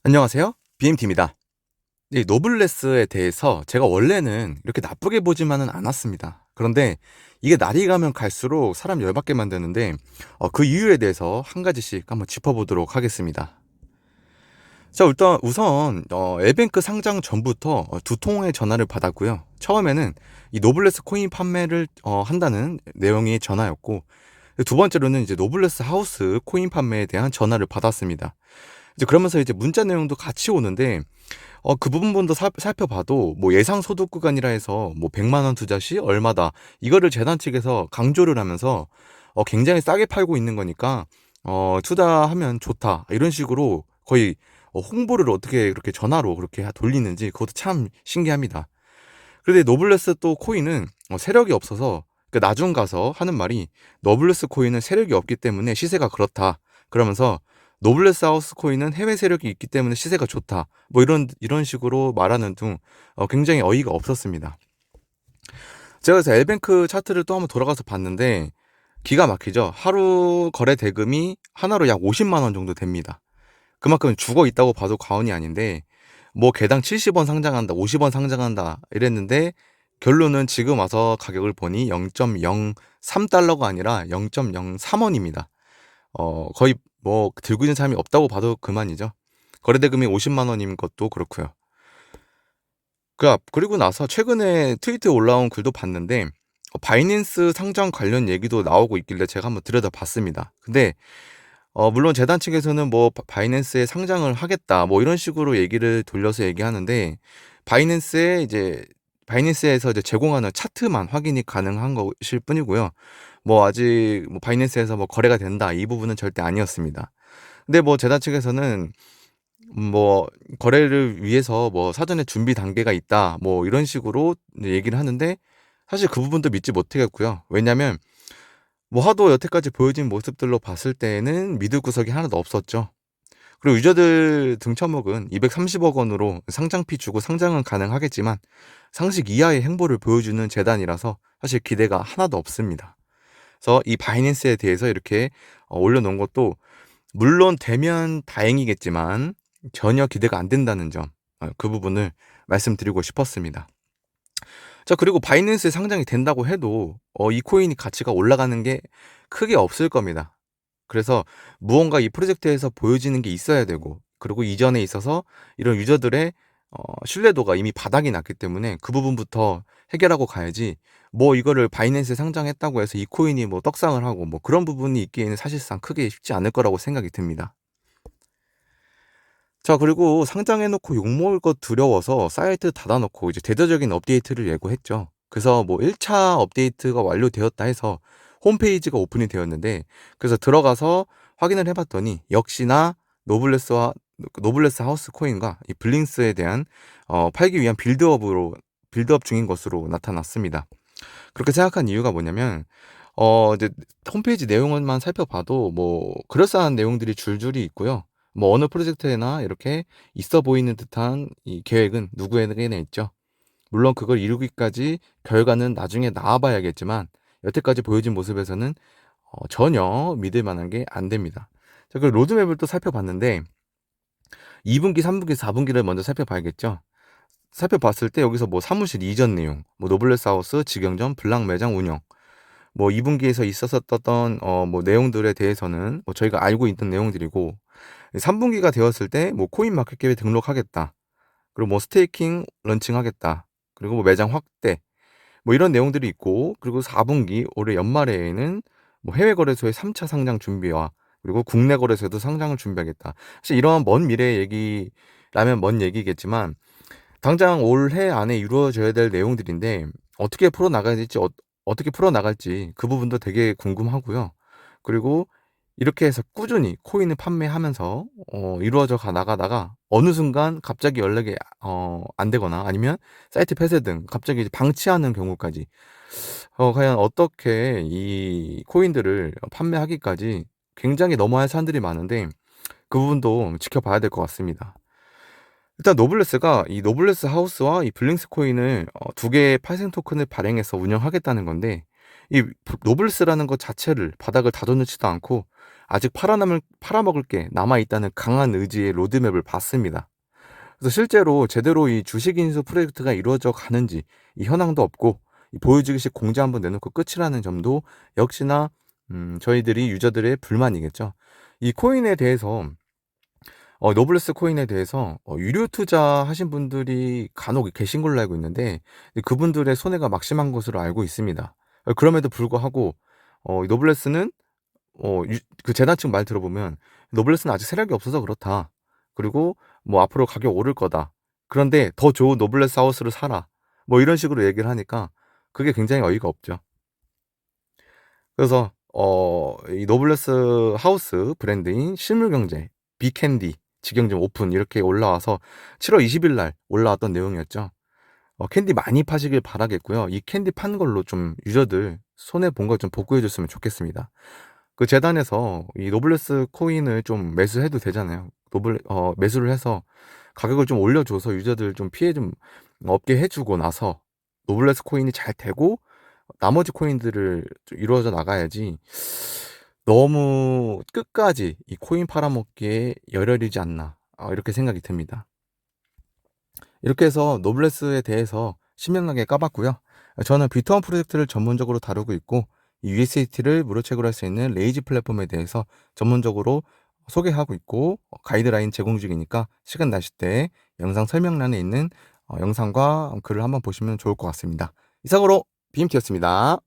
안녕하세요. BMT입니다. 이 노블레스에 대해서 제가 원래는 이렇게 나쁘게 보지만은 않았습니다. 그런데 이게 날이 가면 갈수록 사람 열받게 만드는데 그 이유에 대해서 한 가지씩 한번 짚어보도록 하겠습니다. 자, 일단 우선 에뱅크 상장 전부터 두 통의 전화를 받았고요. 처음에는 이 노블레스 코인 판매를 한다는 내용의 전화였고, 두 번째로는 이제 노블레스 하우스 코인 판매에 대한 전화를 받았습니다. 이제 그러면서 이제 문자 내용도 같이 오는데 그 부분도 살펴봐도 뭐 예상 소득 구간이라 해서 뭐 100만 원 투자 시 얼마다 이거를 재단 측에서 강조를 하면서 굉장히 싸게 팔고 있는 거니까 투자하면 좋다 이런 식으로 거의 홍보를 어떻게 그렇게 전화로 그렇게 돌리는지 그것도 참 신기합니다. 그런데 노블레스 또 코인은 세력이 없어서 그 나중 가서 하는 말이 노블레스 코인은 세력이 없기 때문에 시세가 그렇다. 그러면서 노블레스 하우스 코인은 해외 세력이 있기 때문에 시세가 좋다. 뭐 이런 식으로 말하는 등 굉장히 어이가 없었습니다. 제가 그래서 엘뱅크 차트를 또 한번 돌아가서 봤는데 기가 막히죠. 하루 거래 대금이 하나로 약 50만 원 정도 됩니다. 그만큼 죽어 있다고 봐도 과언이 아닌데 뭐 개당 70원 상장한다, 50원 상장한다 이랬는데 결론은 지금 와서 가격을 보니 0.03달러가 아니라 0.03원입니다. 거의 뭐 들고 있는 사람이 없다고 봐도 그만이죠. 거래대금이 50만 원인 것도 그렇고요. 그리고 나서 최근에 트위터에 올라온 글도 봤는데 바이낸스 상장 관련 얘기도 나오고 있길래 제가 한번 들여다봤습니다. 근데 물론 재단 측에서는 뭐 바이낸스에 상장을 하겠다 뭐 이런 식으로 얘기를 돌려서 얘기하는데 바이낸스에 이제 바이낸스에서 이제 제공하는 차트만 확인이 가능한 것일 뿐이고요. 뭐 아직 뭐 바이낸스에서 뭐 거래가 된다 이 부분은 절대 아니었습니다. 근데 뭐 재단 측에서는 뭐 거래를 위해서 뭐 사전에 준비 단계가 있다 뭐 이런 식으로 얘기를 하는데 사실 그 부분도 믿지 못하겠고요. 왜냐면 뭐 하도 여태까지 보여진 모습들로 봤을 때에는 믿을 구석이 하나도 없었죠. 그리고 유저들 등쳐먹은 230억 원으로 상장피 주고 상장은 가능하겠지만 상식 이하의 행보를 보여주는 재단이라서 사실 기대가 하나도 없습니다. 그래서 이 바이낸스에 대해서 이렇게 올려놓은 것도 물론 되면 다행이겠지만 전혀 기대가 안 된다는 점, 그 부분을 말씀드리고 싶었습니다. 자, 그리고 바이낸스에 상장이 된다고 해도 이 코인이 가치가 올라가는 게 크게 없을 겁니다. 그래서 무언가 이 프로젝트에서 보여지는 게 있어야 되고, 그리고 이전에 있어서 이런 유저들의 신뢰도가 이미 바닥이 났기 때문에 그 부분부터 해결하고 가야지, 뭐 이거를 바이낸스에 상장했다고 해서 이 코인이 뭐 떡상을 하고 뭐 그런 부분이 있기에는 사실상 크게 쉽지 않을 거라고 생각이 듭니다. 자, 그리고 상장해놓고 욕먹을 것 두려워서 사이트 닫아놓고 이제 대대적인 업데이트를 예고했죠. 그래서 뭐 1차 업데이트가 완료되었다 해서 홈페이지가 오픈이 되었는데, 그래서 들어가서 확인을 해봤더니 역시나 노블레스 하우스 코인과 이 블링스에 대한 팔기 위한 빌드업 중인 것으로 나타났습니다. 그렇게 생각한 이유가 뭐냐면 이제 홈페이지 내용만 살펴봐도 뭐 그럴싸한 내용들이 줄줄이 있고요. 뭐 어느 프로젝트에나 이렇게 있어 보이는 듯한 이 계획은 누구에게나 있죠. 물론 그걸 이루기까지 결과는 나중에 나와봐야겠지만 여태까지 보여진 모습에서는 전혀 믿을 만한 게 안 됩니다. 자, 그 로드맵을 또 살펴봤는데 2분기, 3분기, 4분기를 먼저 살펴봐야겠죠. 살펴봤을 때 여기서 뭐 사무실 이전 내용, 뭐 노블레스 하우스, 직영점, 블랑 매장 운영, 뭐 2분기에서 있었었던 뭐 내용들에 대해서는 뭐 저희가 알고 있던 내용들이고, 3분기가 되었을 때 뭐 코인 마켓캡에 등록하겠다. 그리고 뭐 스테이킹 런칭하겠다. 그리고 뭐 매장 확대. 뭐 이런 내용들이 있고, 그리고 4분기 올해 연말에는 뭐 해외 거래소의 3차 상장 준비와 그리고 국내 거래소에도 상장을 준비하겠다. 사실 이러한 먼 미래 얘기라면 먼 얘기겠지만 당장 올해 안에 이루어져야 될 내용들인데 어떻게 풀어나가야 될지 어떻게 풀어나갈지 그 부분도 되게 궁금하고요. 그리고 이렇게 해서 꾸준히 코인을 판매하면서 이루어져 나가다가 어느 순간 갑자기 연락이 안 되거나 아니면 사이트 폐쇄 등 갑자기 이제 방치하는 경우까지 과연 어떻게 이 코인들을 판매하기까지 굉장히 넘어야 할 사람들이 많은데 그 부분도 지켜봐야 될 것 같습니다. 일단 노블레스가 이 노블레스 하우스와 이 블링스 코인을 두 개의 파생 토큰을 발행해서 운영하겠다는 건데 이 노블레스라는 것 자체를 바닥을 다져놓지도 않고 아직 팔아먹을 게 남아있다는 강한 의지의 로드맵을 봤습니다. 그래서 실제로 제대로 이 주식 인수 프로젝트가 이루어져 가는지 이 현황도 없고, 이 보여주기식 공지 한번 내놓고 끝이라는 점도 역시나 저희들이 유저들의 불만이겠죠. 이 코인에 대해서 노블레스 코인에 대해서 유료 투자하신 분들이 간혹 계신 걸로 알고 있는데, 그분들의 손해가 막심한 것으로 알고 있습니다. 그럼에도 불구하고 노블레스는 그 재단 측 말 들어보면 "노블레스는 아직 세력이 없어서 그렇다. 그리고 뭐 앞으로 가격 오를 거다. 그런데 더 좋은 노블레스 하우스를 사라." 뭐 이런 식으로 얘기를 하니까 그게 굉장히 어이가 없죠. 그래서 이 노블레스 하우스 브랜드인 실물경제, 비캔디, 직영점 오픈 이렇게 올라와서 7월 20일 날 올라왔던 내용이었죠. 캔디 많이 파시길 바라겠고요. 이 캔디 판 걸로 좀 유저들 손해 본 거 좀 복구해 줬으면 좋겠습니다. 그 재단에서 이 노블레스 코인을 좀 매수해도 되잖아요. 매수를 해서 가격을 좀 올려줘서 유저들 좀 피해 좀 없게 해주고 나서 노블레스 코인이 잘 되고 나머지 코인들을 좀 이루어져 나가야지, 너무 끝까지 이 코인 팔아먹기에 열혈이지 않나, 이렇게 생각이 듭니다. 이렇게 해서 노블레스에 대해서 신명나게 까봤고요. 저는 비트원 프로젝트를 전문적으로 다루고 있고, 이 USDT를 무료 채굴 할 수 있는 레이지 플랫폼에 대해서 전문적으로 소개하고 있고, 가이드라인 제공 중이니까 시간 나실 때 영상 설명란에 있는 영상과 글을 한번 보시면 좋을 것 같습니다. 이상으로 BMT였습니다.